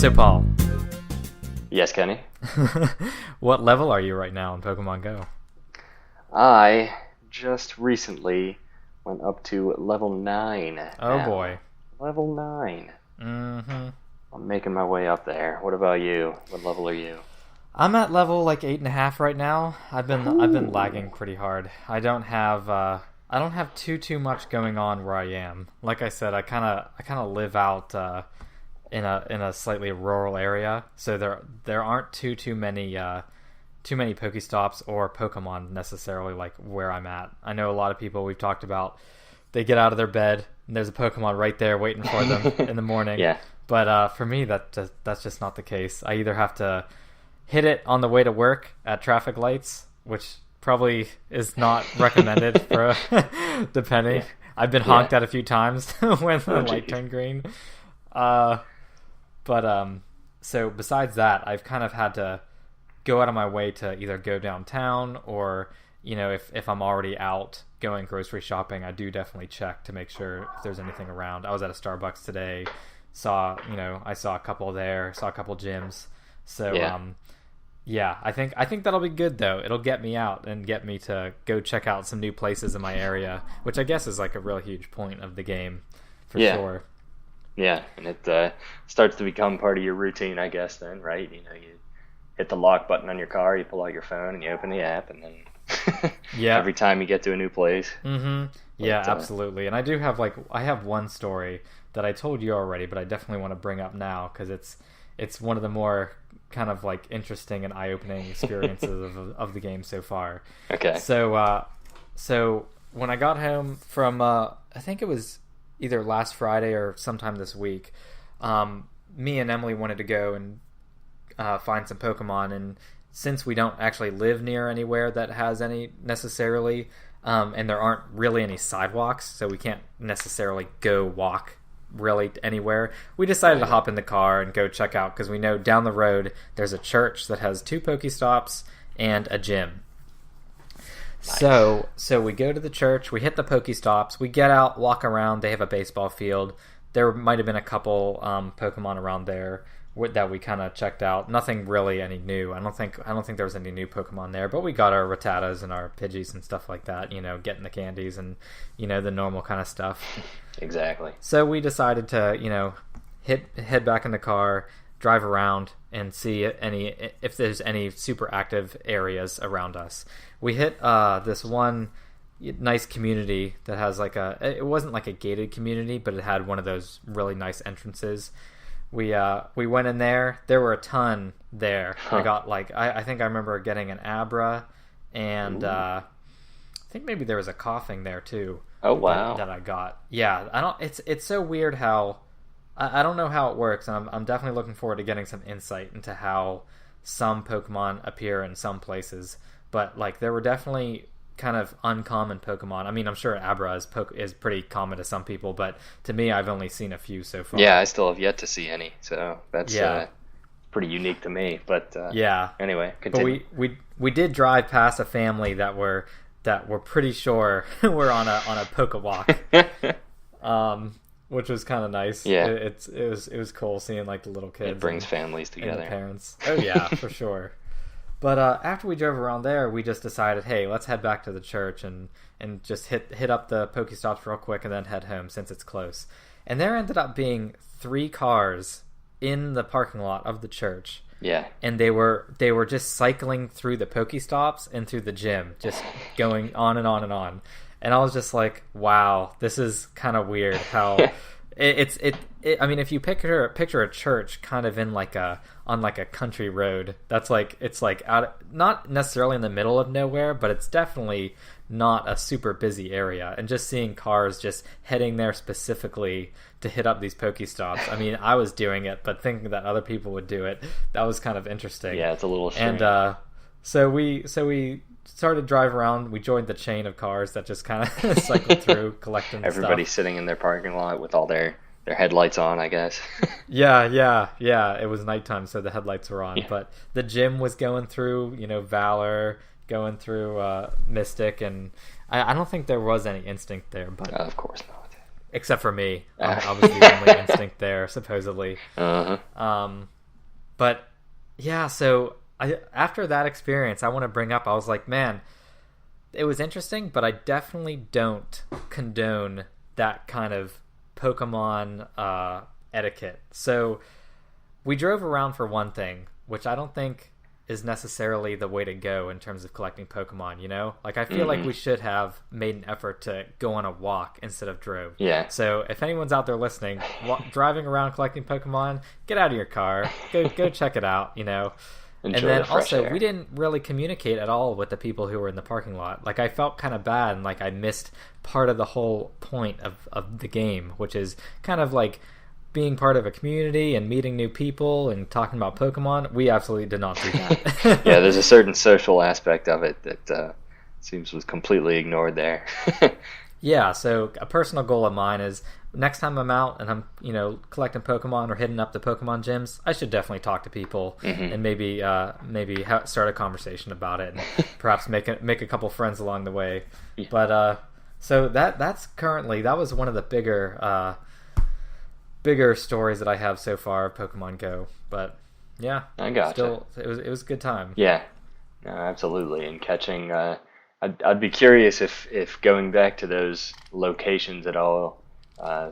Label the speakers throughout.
Speaker 1: So, Paul,
Speaker 2: Yes, Kenny.
Speaker 1: what level are you right now in Pokemon Go?
Speaker 2: I just recently went up to level 9
Speaker 1: Oh
Speaker 2: now.
Speaker 1: boy.
Speaker 2: Level 9.
Speaker 1: Mm-hmm.
Speaker 2: I'm making my way up there. What about you? What level are you?
Speaker 1: I'm at level like 8.5 right now. I've been lagging pretty hard. I don't have too much going on where I am. Like I said, I kind of live out in a slightly rural area, so there aren't too many Pokestops or Pokemon necessarily like where I'm at. I know a lot of people we've talked about, they get out of their bed and there's a Pokemon right there waiting for them in the morning.
Speaker 2: Yeah.
Speaker 1: But for me, that's just not the case. I either have to hit it on the way to work at traffic lights, which probably is not recommended for depending.
Speaker 2: Yeah.
Speaker 1: I've been honked at a few times when the light turned green. So besides that, I've kind of had to go out of my way to either go downtown or, if I'm already out going grocery shopping, I do definitely check to make sure if there's anything around. I was at a Starbucks today, I saw a couple there, saw a couple gyms. So, yeah, I think that'll be good though. It'll get me out and get me to go check out some new places in my area, which I guess is like a real huge point of the game for sure.
Speaker 2: Yeah, and it starts to become part of your routine, I guess, then, right? You hit the lock button on your car, you pull out your phone, and you open the app, and then every time you get to a new place.
Speaker 1: Mm-hmm. Yeah, absolutely. And I have one story that I told you already, but I definitely want to bring up now because it's one of the more kind of like interesting and eye-opening experiences of the game so far.
Speaker 2: Okay.
Speaker 1: So when I got home from I think it was either last Friday or sometime this week, me and Emily wanted to go and find some Pokemon, and since we don't actually live near anywhere that has any necessarily, and there aren't really any sidewalks, so we can't necessarily go walk really anywhere, we decided to hop in the car and go check out, because we know down the road there's a church that has 2 Pokestops and a gym. Nice. So we go to the church, we hit the Pokestops, we get out, walk around, they have a baseball field. There might have been a couple Pokemon around there that we kind of checked out. Nothing really any new. I don't think there was any new Pokemon there, but we got our Rattatas and our Pidgeys and stuff like that, getting the candies and, the normal kind of stuff.
Speaker 2: Exactly.
Speaker 1: So we decided to, head back in the car, drive around, and see if there's any super active areas around us. We hit this one nice community that has it wasn't like a gated community, but it had one of those really nice entrances. We went in there. There were a ton there. Huh. I got I think I remember getting an Abra, and I think maybe there was a coughing there too.
Speaker 2: Oh wow!
Speaker 1: That I got. Yeah, I don't. It's so weird how I don't know how it works, and I'm definitely looking forward to getting some insight into how some Pokemon appear in some places. But there were definitely kind of uncommon Pokemon. I mean, I'm sure Abra is pretty common to some people, but to me, I've only seen a few so far.
Speaker 2: Yeah, I still have yet to see any, so that's pretty unique to me. But anyway, continue.
Speaker 1: But we did drive past a family that we're pretty sure we're on a Pokewalk, which was kind of nice.
Speaker 2: Yeah,
Speaker 1: it was cool seeing the little kids.
Speaker 2: It brings families together.
Speaker 1: And the parents. Oh yeah, for sure. But after we drove around there, we just decided, hey, let's head back to the church and just hit up the Pokestops real quick and then head home since it's close. And there ended up being 3 cars in the parking lot of the church.
Speaker 2: Yeah.
Speaker 1: And they were just cycling through the Pokestops and through the gym, just going on and on and on. And I was just like, wow, this is kind of weird how I mean, if you picture a church kind of in on a country road, that's it's out, not necessarily in the middle of nowhere, but it's definitely not a super busy area. And just seeing cars just heading there specifically to hit up these Pokestops. I mean, I was doing it, but thinking that other people would do it, that was kind of interesting.
Speaker 2: Yeah, it's a little strange.
Speaker 1: And so we started to drive around. We joined the chain of cars that just kind of cycled through, collecting
Speaker 2: Everybody
Speaker 1: stuff.
Speaker 2: Sitting in their parking lot with all their headlights on, I guess.
Speaker 1: Yeah. It was nighttime, so the headlights were on.
Speaker 2: Yeah.
Speaker 1: But the gym was going through, Valor, going through Mystic, and I don't think there was any Instinct there. But
Speaker 2: of course not.
Speaker 1: except for me. I was the only instinct there, supposedly. But yeah, so after that experience, I want to bring up, I was like, man, it was interesting, but I definitely don't condone that kind of Pokemon etiquette. So we drove around for one thing, which I don't think is necessarily the way to go in terms of collecting Pokemon, you know? Like, I feel like we should have made an effort to go on a walk instead of drove.
Speaker 2: Yeah.
Speaker 1: So if anyone's out there listening, driving around collecting Pokemon, get out of your car, go check it out, you know?
Speaker 2: Enjoy
Speaker 1: and then
Speaker 2: the fresh
Speaker 1: also,
Speaker 2: air.
Speaker 1: we didn't really communicate at all with the people who were in the parking lot. Like, I felt kind of bad, and like I missed part of the whole point of the game, which is kind of like being part of a community and meeting new people and talking about Pokemon. We absolutely did not do that.
Speaker 2: Yeah, there's a certain social aspect of it that seems was completely ignored there.
Speaker 1: Yeah, so a personal goal of mine is next time I'm out and I'm, collecting Pokemon or hitting up the Pokemon gyms, I should definitely talk to people and maybe start a conversation about it and perhaps make a couple friends along the way. Yeah. But so that was one of the bigger stories that I have so far of Pokemon Go. But yeah,
Speaker 2: I gotcha.
Speaker 1: Still, it was a good time.
Speaker 2: Yeah, no, absolutely. And catching, I'd be curious if going back to those locations at all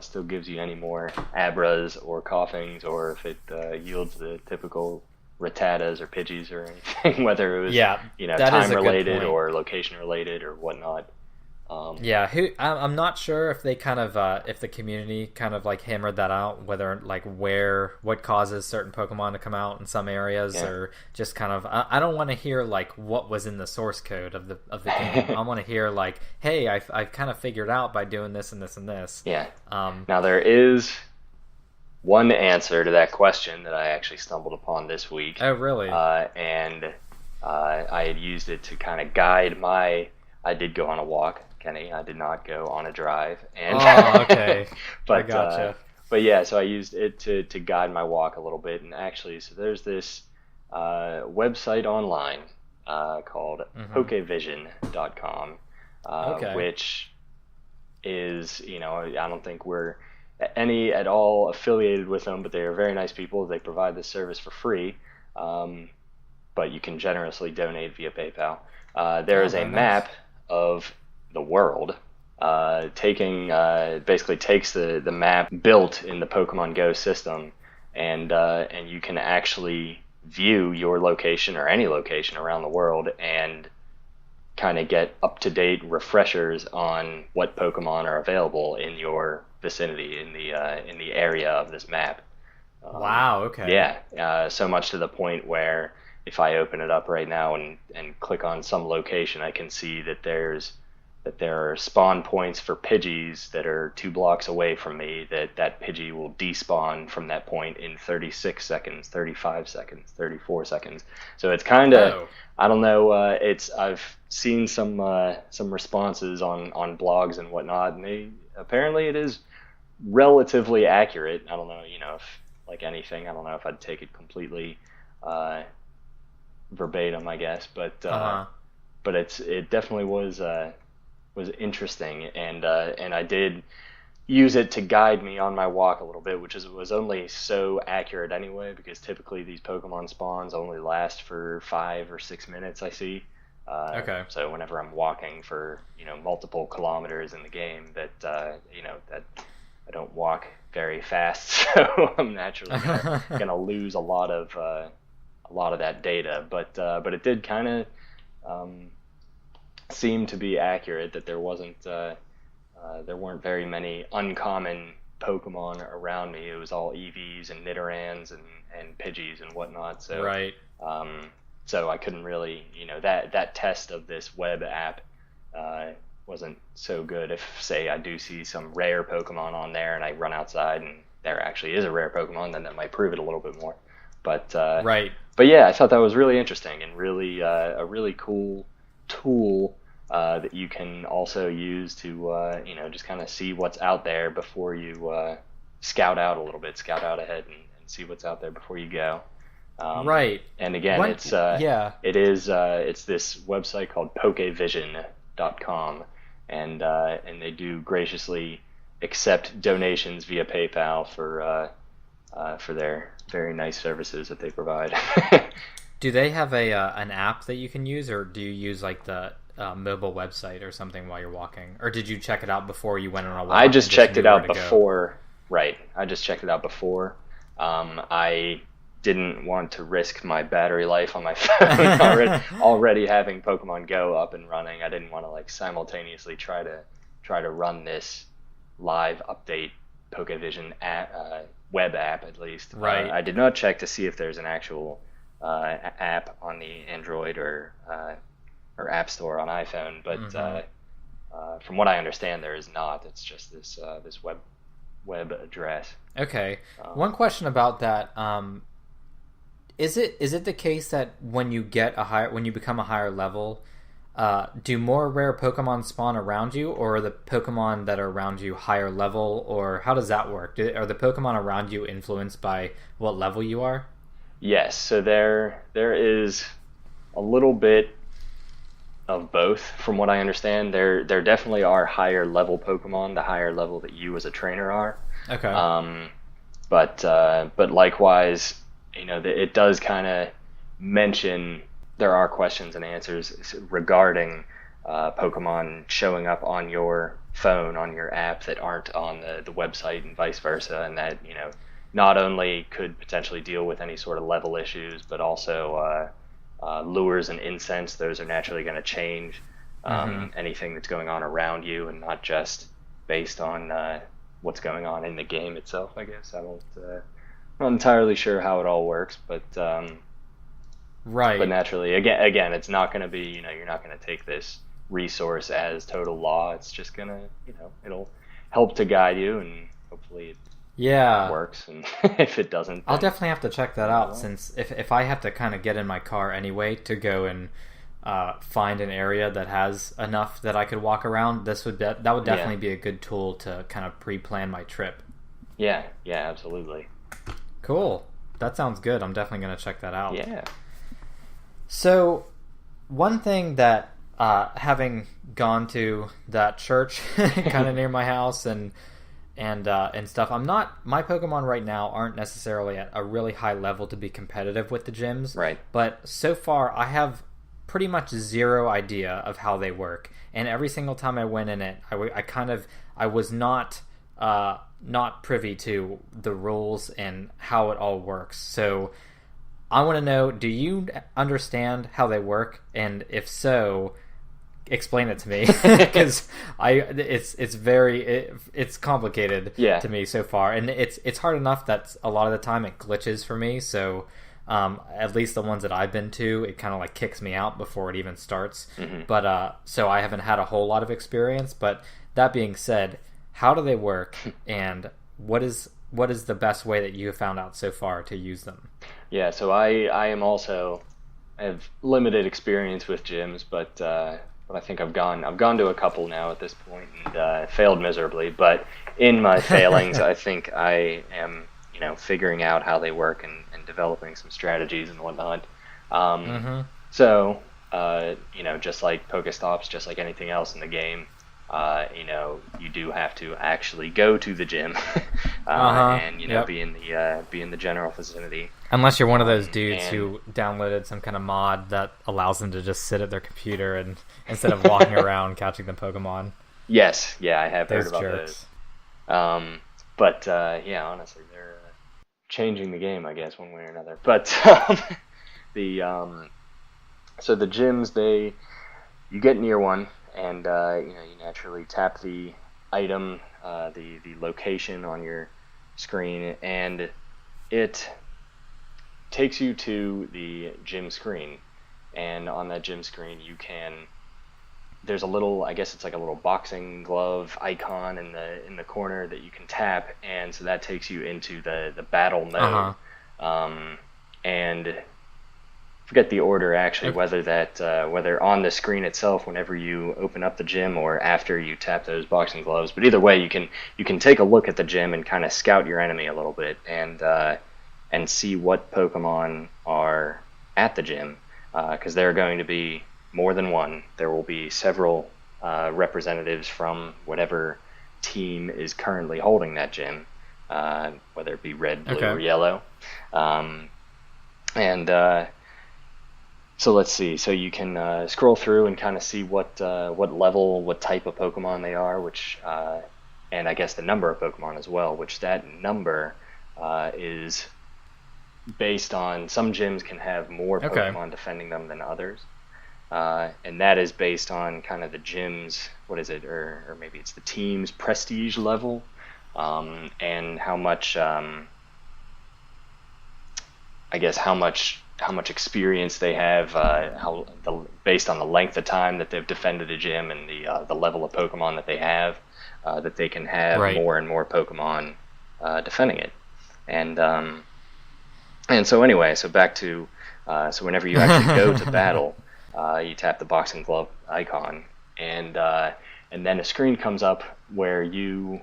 Speaker 2: still gives you any more Abras or Coughings, or if it yields the typical Rattatas or Pidgeys or anything, whether it was time related or location related or whatnot.
Speaker 1: I'm not sure if they kind of if the community kind of like hammered that out, whether like what causes certain Pokemon to come out in some areas, or just kind of I don't want to hear like what was in the source code of the game. I want to hear like, hey, I've kind of figured out by doing this and this and this.
Speaker 2: Yeah. Now there is one answer to that question that I actually stumbled upon this week.
Speaker 1: Oh, really?
Speaker 2: And I had used it to kind of guide I did go on a walk, Kenny. I did not go on a drive. And
Speaker 1: okay.
Speaker 2: But,
Speaker 1: I gotcha.
Speaker 2: But yeah, so I used it to guide my walk a little bit. And actually, so there's this website online called pokevision.com, which is, I don't think we're any at all affiliated with them, but they are very nice people. They provide this service for free, but you can generously donate via PayPal. There is a map of the world, basically takes the map built in the Pokemon Go system, and you can actually view your location or any location around the world and kind of get up-to-date refreshers on what Pokemon are available in your vicinity, in the area of this map.
Speaker 1: Wow. Okay.
Speaker 2: Yeah. So much to the point where if I open it up right now and click on some location, I can see that there are spawn points for Pidgeys that are 2 blocks away from me, that Pidgey will despawn from that point in 36 seconds, 35 seconds, 34 seconds. So it's kind of, I don't know, I've seen some responses on blogs and whatnot, and apparently it is relatively accurate. I don't know, if like anything, I don't know if I'd take it completely verbatim, I guess, but it definitely was interesting, and I did use it to guide me on my walk a little bit, which was only so accurate anyway, because typically these Pokemon spawns only last for 5 or 6 minutes, I see. So whenever I'm walking for multiple kilometers in the game, that that I don't walk very fast, so I'm naturally gonna lose a lot of that data. But it did kind of seem to be accurate, that there weren't very many uncommon Pokemon around me. It was all EVs and Nidorans and Pidgeys and whatnot. So
Speaker 1: right.
Speaker 2: So I couldn't really, that test of this web app wasn't so good. If, say, I do see some rare Pokemon on there and I run outside and there actually is a rare Pokemon, then that might prove it a little bit more. But
Speaker 1: right.
Speaker 2: But yeah, I thought that was really interesting and really a really cool tool that you can also use to just kind of see what's out there before you scout out a little bit, scout out ahead and see what's out there before you go.
Speaker 1: Right.
Speaker 2: And again, it's this website called pokevision.com, and they do graciously accept donations via PayPal for their very nice services that they provide.
Speaker 1: Do they have a an app that you can use, or do you use like the mobile website or something while you're walking, or did you check it out before you went on a walk?
Speaker 2: I just checked it out before.
Speaker 1: Go?
Speaker 2: Right. I just checked it out before. I didn't want to risk my battery life on my phone already having Pokemon Go up and running. I didn't want to like simultaneously try to run this live update PokeVision web app at least.
Speaker 1: Right.
Speaker 2: I did not check to see if there's an actual app on the Android or App Store on iPhone, but from what I understand, there is not. It's just this web address.
Speaker 1: Okay. One question about that. Is it the case that when you become a higher level, do more rare Pokemon spawn around you, or are the Pokemon that are around you higher level, or how does that work? Are the Pokemon around you influenced by what level you are?
Speaker 2: Yes, so there is a little bit of both, from what I understand. There definitely are higher level Pokemon, the higher level that you as a trainer are.
Speaker 1: Okay.
Speaker 2: But likewise, it does kind of mention there are questions and answers regarding Pokemon showing up on your phone, on your app, that aren't on the website, and vice versa, and that not only could potentially deal with any sort of level issues, but also lures and incense. Those are naturally going to change anything that's going on around you, and not just based on what's going on in the game itself, I guess. I'm not entirely sure how it all works, but
Speaker 1: right.
Speaker 2: But naturally, again, it's not going to be, you're not going to take this resource as total law. It's just going to, it'll help to guide you, and hopefully it works. And if it doesn't,
Speaker 1: I'll definitely have to check that out, since if I have to kind of get in my car anyway to go and find an area that has enough that I could walk around, that would definitely be a good tool to kind of pre-plan my trip.
Speaker 2: Yeah, absolutely.
Speaker 1: Cool. That sounds good. I'm definitely going to check that out.
Speaker 2: Yeah.
Speaker 1: So, one thing that, having gone to that church kind of near my house and stuff, my Pokemon right now aren't necessarily at a really high level to be competitive with the gyms.
Speaker 2: Right.
Speaker 1: But so far, I have pretty much zero idea of how they work. And every single time I went in it, I was not privy to the rules and how it all works. So I want to know, do you understand how they work? And if so, explain it to me, because it's complicated to me so far, and it's hard enough that a lot of the time it glitches for me. So at least the ones that I've been to, it kind of like kicks me out before it even starts. But so I haven't had a whole lot of experience. But that being said, how do they work, and what is the best way that you have found out so far to use them?
Speaker 2: Yeah, so I have limited experience with gyms, but I think I've gone to a couple now at this point, and failed miserably. But in my failings, I think I am figuring out how they work, and developing some strategies and whatnot. So just like Pokestops, just like anything else in the game, you do have to actually go to the gym and be in the general vicinity.
Speaker 1: Unless you're one of those dudes who downloaded some kind of mod that allows them to just sit at their computer and instead of walking around catching the Pokemon.
Speaker 2: Yes, I have heard about
Speaker 1: jerks.
Speaker 2: those. But honestly, they're changing the game, I guess, one way or another. But so the gyms, you get near one, and you naturally tap the item, the location on your screen, and it takes you to the gym screen. And on that gym screen, there's a little, I guess it's like a little boxing glove icon in the corner that you can tap, and so that takes you into the battle mode. And forget the order actually, whether on the screen itself whenever you open up the gym, or after you tap those boxing gloves. But either way, you can take a look at the gym and kind of scout your enemy a little bit, and see what Pokemon are at the gym, because there are going to be more than one. There will be several representatives from whatever team is currently holding that gym, whether it be red, blue,
Speaker 1: Okay.
Speaker 2: or yellow. Um, and So let's see. So you can scroll through and kind of see what level, what type of Pokemon they are, which and I guess the number of Pokemon as well, which that number is based on some gyms can have more
Speaker 1: Okay.
Speaker 2: Pokemon defending them than others. And that is based on kind of the gym's, what is it, or maybe it's the team's prestige level, and how much, I guess, how much experience they have, based on the length of time that they've defended a gym and the level of Pokemon that they have, that they can have
Speaker 1: Right.
Speaker 2: more and more Pokemon defending it. And so anyway, so back to so whenever you actually go to battle, you tap the boxing glove icon, and then a screen comes up where you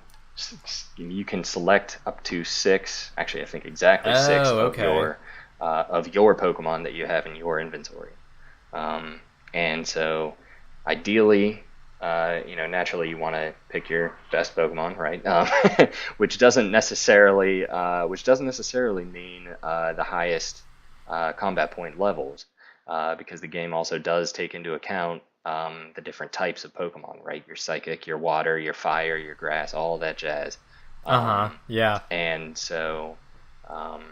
Speaker 2: can select up to six, actually I think exactly six
Speaker 1: Oh, okay.
Speaker 2: of your Pokemon that you have in your inventory. And so ideally, naturally you want to pick your best Pokemon, right? Which doesn't necessarily mean the highest combat point levels, because the game also does take into account the different types of Pokemon, right? Your Psychic, your Water, your Fire, your Grass, all that jazz.
Speaker 1: Uh-huh. Yeah.
Speaker 2: And so um,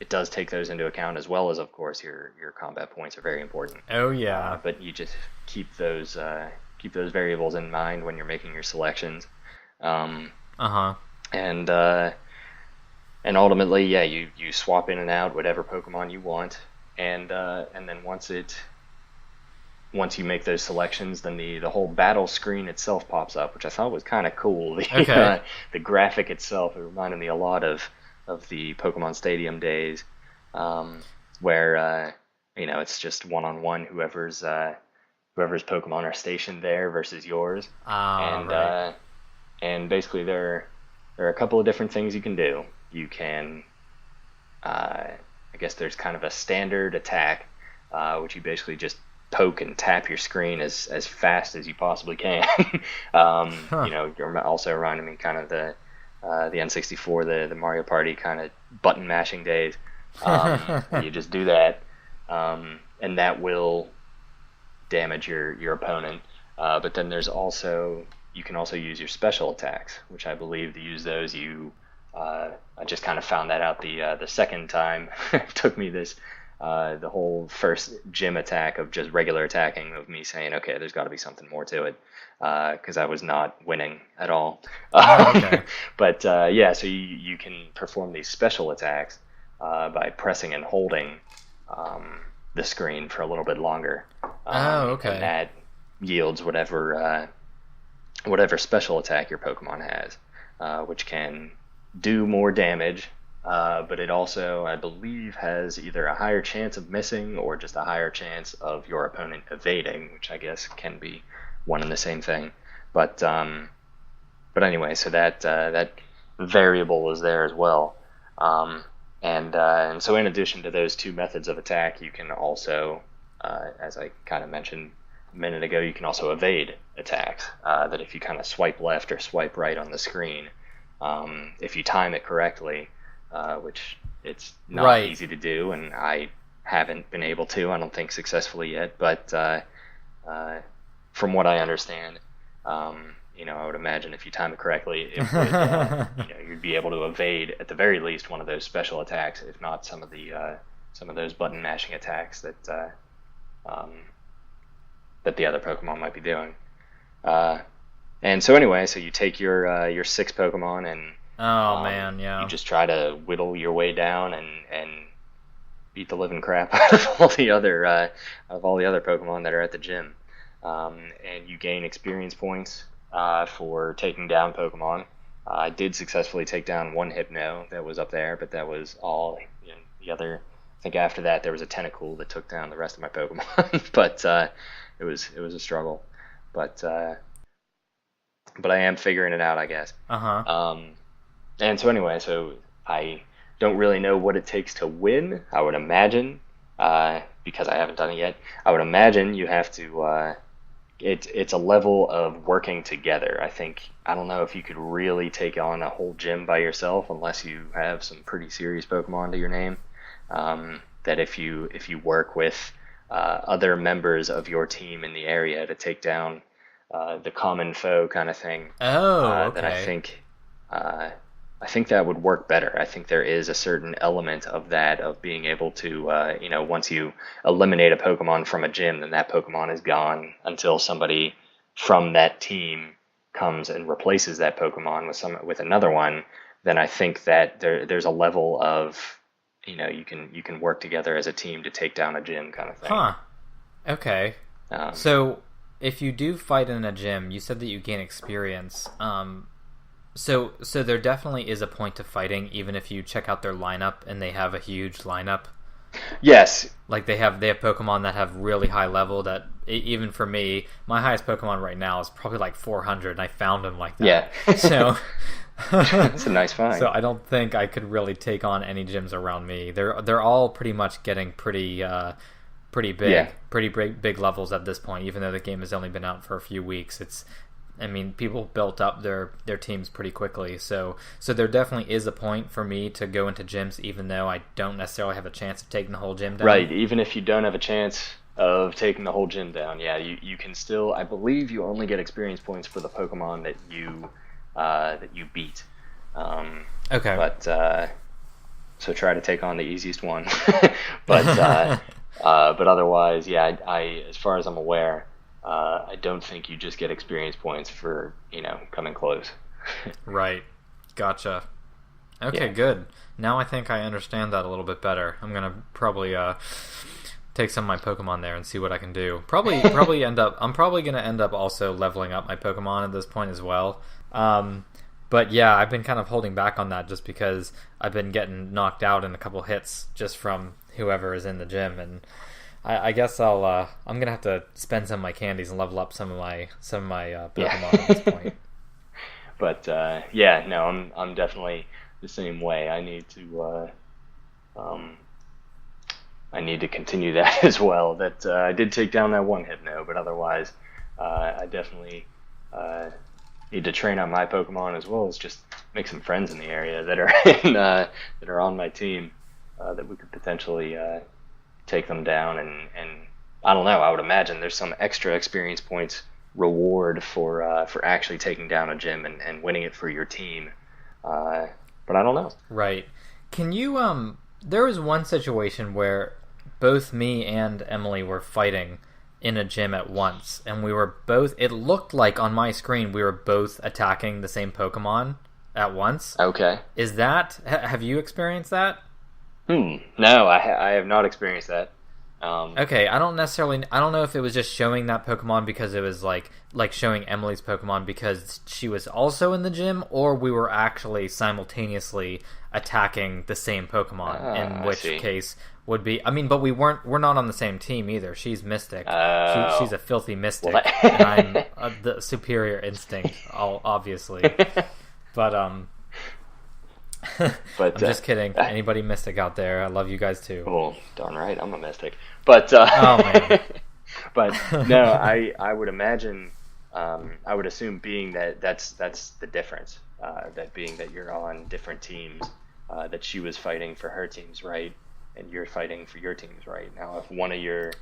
Speaker 2: it does take those into account, as well as, of course, your combat points are very important.
Speaker 1: Oh, yeah.
Speaker 2: But you just keep those variables in mind when you're making your selections. Um,
Speaker 1: Uh-huh.
Speaker 2: and and ultimately, yeah, you swap in and out whatever Pokemon you want, and then once you make those selections, then the whole battle screen itself pops up, which I thought was kind of cool.
Speaker 1: Okay.
Speaker 2: The graphic itself, it reminded me a lot of the Pokemon Stadium days, where it's just one-on-one, whoever's Pokemon are stationed there versus yours,
Speaker 1: Ah,
Speaker 2: and
Speaker 1: right.
Speaker 2: basically there are a couple of different things you can do. You can, I guess there's kind of a standard attack, which you basically just poke and tap your screen as fast as you possibly can.
Speaker 1: Huh.
Speaker 2: You're also reminding me kind of the N64, the Mario Party kind of button mashing days. You just do that, and that will damage your opponent. But then you can also use your special attacks, which I believe to use those I just kind of found that out the second time. It took me the whole first gym attack of just regular attacking, of me saying, okay, there's got to be something more to it, because I was not winning at all.
Speaker 1: Oh, okay.
Speaker 2: But yeah, so you can perform these special attacks by pressing and holding the screen for a little bit longer,
Speaker 1: Oh,
Speaker 2: and
Speaker 1: okay.
Speaker 2: that yields whatever special attack your Pokemon has, which can do more damage, but it also, I believe, has either a higher chance of missing or just a higher chance of your opponent evading, which I guess can be one and the same thing. But anyway, so that variable is there as well. And so in addition to those two methods of attack, you can also, as I kind of mentioned a minute ago, you can also evade attacks. That if you kind of swipe left or swipe right on the screen, if you time it correctly, which it's not
Speaker 1: Right.
Speaker 2: easy to do, and I haven't been able to, I don't think successfully yet, but from what I understand, I would imagine if you time it correctly, it would, you'd be able to evade at the very least one of those special attacks, if not some of those button mashing attacks um, that the other Pokemon might be doing. And so anyway, so you take your six Pokemon, and
Speaker 1: Oh, man,
Speaker 2: you
Speaker 1: yeah.
Speaker 2: just try to whittle your way down and beat the living crap out of all the other Pokemon that are at the gym. And you gain experience points for taking down Pokemon. I did successfully take down one Hypno that was up there, but that was all. The other, I think after that there was a Tentacool that took down the rest of my Pokemon. But it was a struggle. But I am figuring it out, I guess.
Speaker 1: Uh-huh.
Speaker 2: And so anyway, so I don't really know what it takes to win. I would imagine, because I haven't done it yet, I would imagine you have to it's a level of working together. I don't know if you could really take on a whole gym by yourself unless you have some pretty serious Pokemon to your name. That if you work with other members of your team in the area to take down the common foe kind of thing, then I think that would work better. I think there is a certain element of that, of being able to, once you eliminate a Pokemon from a gym, then that Pokemon is gone until somebody from that team comes and replaces that Pokemon with another one. Then I think that there's a level of, you can work together as a team to take down a gym kind of thing.
Speaker 1: Huh. Okay. So if you do fight in a gym, you said that you gain experience. So there definitely is a point to fighting, even if you check out their lineup and they have a huge lineup.
Speaker 2: Yes.
Speaker 1: Like they have Pokemon that have really high level that, even for me, my highest Pokemon right now is probably like 400, and I found him like that.
Speaker 2: Yeah.
Speaker 1: So
Speaker 2: that's a nice find.
Speaker 1: So I don't think I could really take on any gyms around me. They're all pretty much getting pretty big,
Speaker 2: Yeah.
Speaker 1: pretty big levels at this point. Even though the game has only been out for a few weeks, people built up their teams pretty quickly. So there definitely is a point for me to go into gyms, even though I don't necessarily have a chance of taking the whole gym down.
Speaker 2: Right. Even if you don't have a chance of taking the whole gym down, yeah, you can still. I believe you only get experience points for the Pokemon that you beat.
Speaker 1: Okay.
Speaker 2: But so try to take on the easiest one. But otherwise, yeah, I as far as I'm aware, I don't think you just get experience points for coming close.
Speaker 1: Right. Gotcha. Okay, good. Now I think I understand that a little bit better. I'm gonna probably take some of my Pokemon there and see what I can do. I'm probably gonna end up also leveling up my Pokemon at this point as well. But yeah, I've been kind of holding back on that just because I've been getting knocked out in a couple hits just from whoever is in the gym, and I guess I'm gonna have to spend some of my candies and level up some of my Pokemon at this point.
Speaker 2: But yeah, no, I'm definitely the same way. I need to continue that as well. That I did take down that one Hypno, but otherwise, I definitely need to train on my Pokemon as well as just make some friends in the area that are on my team that we could potentially take them down, and I don't know. I would imagine there's some extra experience points reward for actually taking down a gym and winning it for your team. But I don't know.
Speaker 1: Right. Can you there was one situation where both me and Emily were fighting in a gym at once, and we were both, it looked like on my screen we were both attacking the same Pokemon at once.
Speaker 2: Okay.
Speaker 1: Is that, have you experienced that?
Speaker 2: No, I have not experienced that.
Speaker 1: Okay, I don't know if it was just showing that Pokemon because it was like showing Emily's Pokemon because she was also in the gym, or we were actually simultaneously attacking the same Pokemon, in which case would be, but we're not on the same team either. She's Mystic. She's a filthy Mystic, and I'm the superior instinct, obviously. But I'm just kidding. Anybody Mystic out there, I love you guys too.
Speaker 2: Well, darn right, I'm a Mystic. But
Speaker 1: oh man.
Speaker 2: But no, I would imagine, I would assume, being that's the difference. That being that you're on different teams, that she was fighting for her teams, right, and you're fighting for your teams, right. Now, if one of your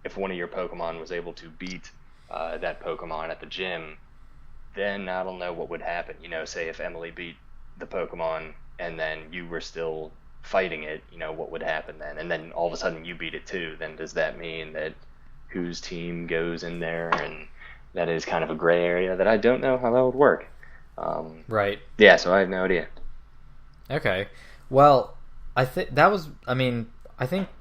Speaker 2: Pokemon was able to beat that Pokemon at the gym, then I don't know what would happen. Say if Emily beat the Pokemon and then you were still fighting it, what would happen then? And then all of a sudden you beat it too. Then does that mean that whose team goes in there? And that is kind of a gray area that I don't know how that would work.
Speaker 1: Right.
Speaker 2: Yeah, so I have no idea.
Speaker 1: Okay. Well, I think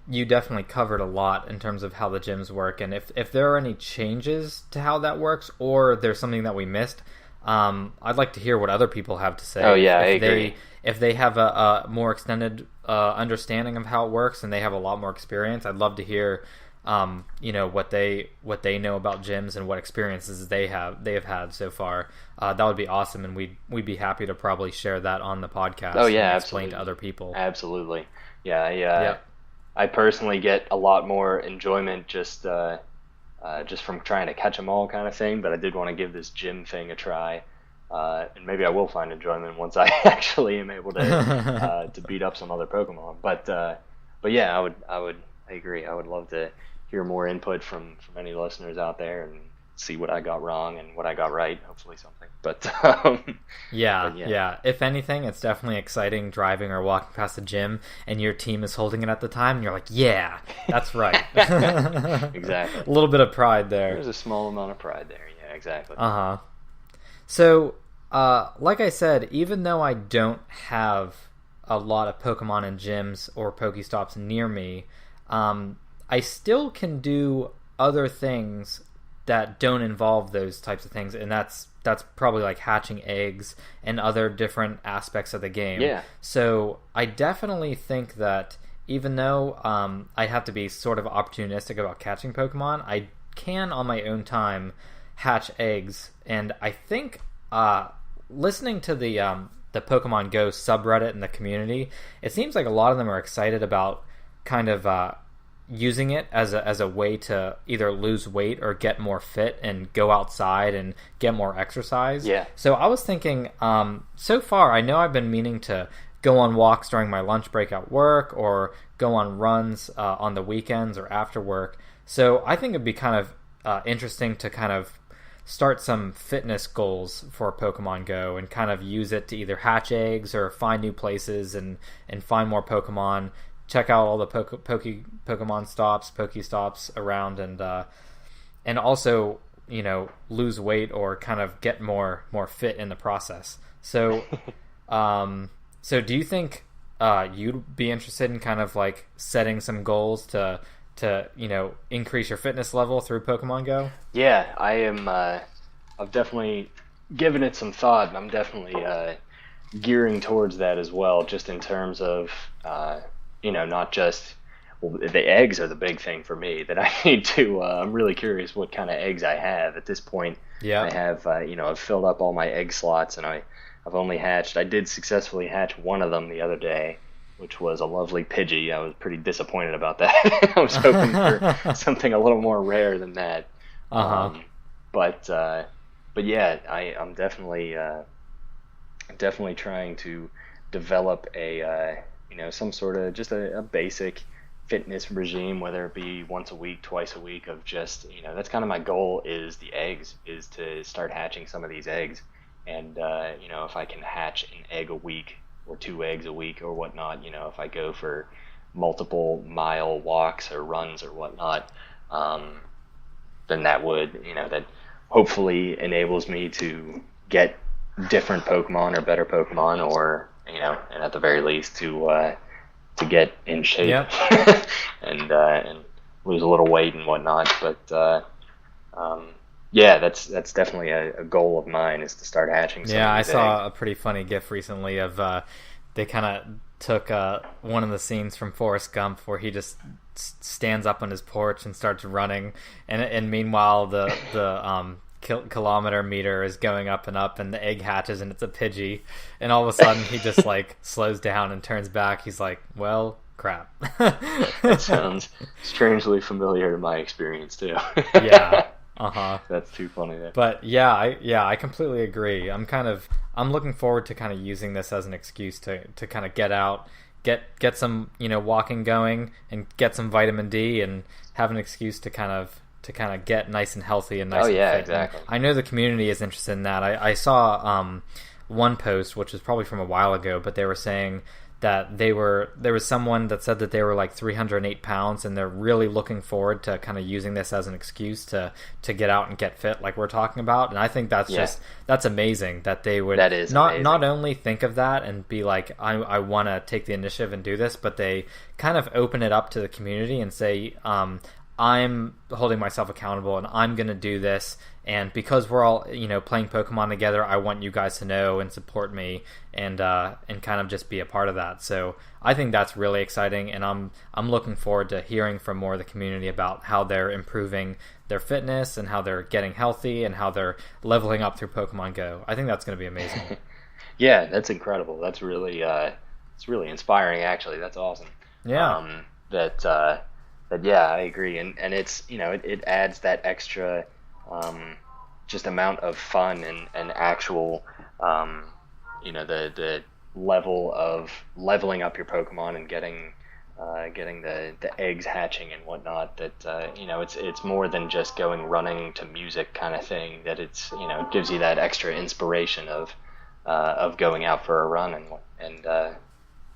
Speaker 1: you definitely covered a lot in terms of how the gyms work, and if there are any changes to how that works, or there's something that we missed, I'd like to hear what other people have to say.
Speaker 2: Oh yeah, I agree.
Speaker 1: If they have a more extended understanding of how it works and they have a lot more experience, I'd love to hear what they know about gyms and what experiences they have had so far. That would be awesome, and we'd be happy to probably share that on the podcast.
Speaker 2: Oh yeah,
Speaker 1: and
Speaker 2: explain
Speaker 1: to other people.
Speaker 2: Absolutely. Yeah, I personally get a lot more enjoyment just just from trying to catch them all kind of thing. But I did want to give this gym thing a try. And maybe I will find enjoyment once I actually am able to beat up some other Pokemon. But yeah, I agree. I would love to hear more input from any listeners out there and see what I got wrong and what I got right. Hopefully something. But
Speaker 1: yeah. If anything, it's definitely exciting driving or walking past the gym and your team is holding it at the time, and you're like, yeah, that's right.
Speaker 2: Exactly.
Speaker 1: A little bit of pride there.
Speaker 2: There's a small amount of pride there. Yeah, exactly.
Speaker 1: So, like I said, even though I don't have a lot of Pokemon in gyms or Pokestops near me, I still can do other things that don't involve those types of things, and that's probably like hatching eggs and other different aspects of the game.
Speaker 2: Yeah.
Speaker 1: So I definitely think that even though I have to be sort of opportunistic about catching Pokemon, I can on my own time hatch eggs, and I think listening to the Pokemon Go subreddit and the community, it seems like a lot of them are excited about kind of using it as a way to either lose weight or get more fit and go outside and get more exercise.
Speaker 2: Yeah.
Speaker 1: So I was thinking, so far I know I've been meaning to go on walks during my lunch break at work or go on runs on the weekends or after work. So I think it'd be kind of interesting to kind of start some fitness goals for Pokemon Go and kind of use it to either hatch eggs or find new places and find more Pokemon. Check out all the Pokemon stops, Pokestops around, and also, you know, lose weight or kind of get more fit in the process. So, so do you think you'd be interested in kind of like setting some goals to you know, increase your fitness level through Pokemon Go?
Speaker 2: Yeah, I am. I've definitely given it some thought, and I'm definitely gearing towards that as well. Just in terms of you know, not just, well, the eggs are the big thing for me that I need to. I'm really curious what kind of eggs I have at this point.
Speaker 1: Yeah,
Speaker 2: I have. You know, I've filled up all my egg slots, and I've only hatched. I did successfully hatch one of them the other day, which was a lovely Pidgey. I was pretty disappointed about that. I was hoping for something a little more rare than that. But yeah, I'm definitely trying to develop a you know, some sort of just a basic fitness regime, whether it be once a week, twice a week, of just, you know, that's kind of my goal, is the eggs, is to start hatching some of these eggs. And you know, if I can hatch an egg a week or 2 eggs a week or whatnot, you know, if I go for multiple mile walks or runs or whatnot, then that would, you know, that hopefully enables me to get different Pokemon or better Pokemon, or, you know, and at the very least to get in shape.
Speaker 1: Yep.
Speaker 2: and lose a little weight and whatnot. But yeah, that's definitely a goal of mine, is to start hatching some of these
Speaker 1: saw
Speaker 2: eggs.
Speaker 1: a pretty funny GIF recently of they kind of took one of the scenes from Forrest Gump where he just stands up on his porch and starts running, and meanwhile the kilometer meter is going up and up, and the egg hatches, and it's a Pidgey, and all of a sudden he just like slows down and turns back. He's like, well, crap.
Speaker 2: That sounds strangely familiar to my experience too.
Speaker 1: Yeah.
Speaker 2: That's too funny there.
Speaker 1: But yeah, I completely agree. I'm looking forward to kind of using this as an excuse to kind of get out, get some, you know, walking going, and get some vitamin D, and have an excuse to kind of get nice and healthy and nice and fit.
Speaker 2: Exactly.
Speaker 1: And I know the community is interested in that. I saw one post, which was probably from a while ago, but they were saying that there was someone that said that they were like 308 pounds, and they're really looking forward to kind of using this as an excuse to get out and get fit, like we're talking about. And I think that's amazing that they would not only think of that and be like, I want to take the initiative and do this, but they kind of open it up to the community and say, I'm holding myself accountable, and I'm going to do this. And because we're all, you know, playing Pokemon together, I want you guys to know and support me, and kind of just be a part of that. So I think that's really exciting, and I'm looking forward to hearing from more of the community about how they're improving their fitness and how they're getting healthy and how they're leveling up through Pokemon Go. I think that's going to be amazing.
Speaker 2: Yeah, that's incredible. That's really it's really inspiring, actually. That's awesome.
Speaker 1: Yeah.
Speaker 2: That But yeah, I agree, and it's it adds that extra just amount of fun and actual the level of leveling up your Pokemon and getting the eggs hatching and whatnot. That it's more than just going running to music kind of thing. That it gives you that extra inspiration of going out for a run and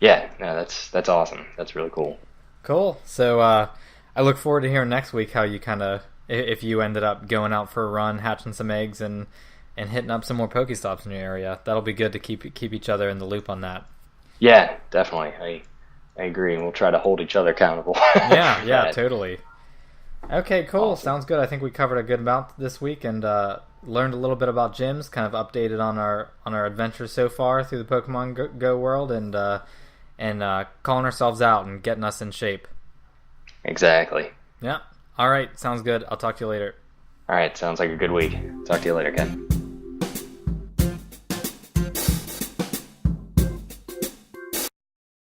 Speaker 2: yeah, no, that's awesome. That's really cool.
Speaker 1: Cool. So I look forward to hearing next week how you kind of, if you ended up going out for a run, hatching some eggs, and hitting up some more Pokestops in your area. That'll be good to keep each other in the loop on that.
Speaker 2: Yeah, definitely. I agree, and we'll try to hold each other accountable.
Speaker 1: Yeah, totally. Okay, cool.
Speaker 2: Awesome.
Speaker 1: Sounds good. I think we covered a good amount this week and learned a little bit about gyms, kind of updated on our adventures so far through the Pokemon Go world, and calling ourselves out and getting us in shape.
Speaker 2: Exactly.
Speaker 1: Yeah. All right. Sounds good. I'll talk to you later.
Speaker 2: All right. Sounds like a good week. Talk to you later, Ken.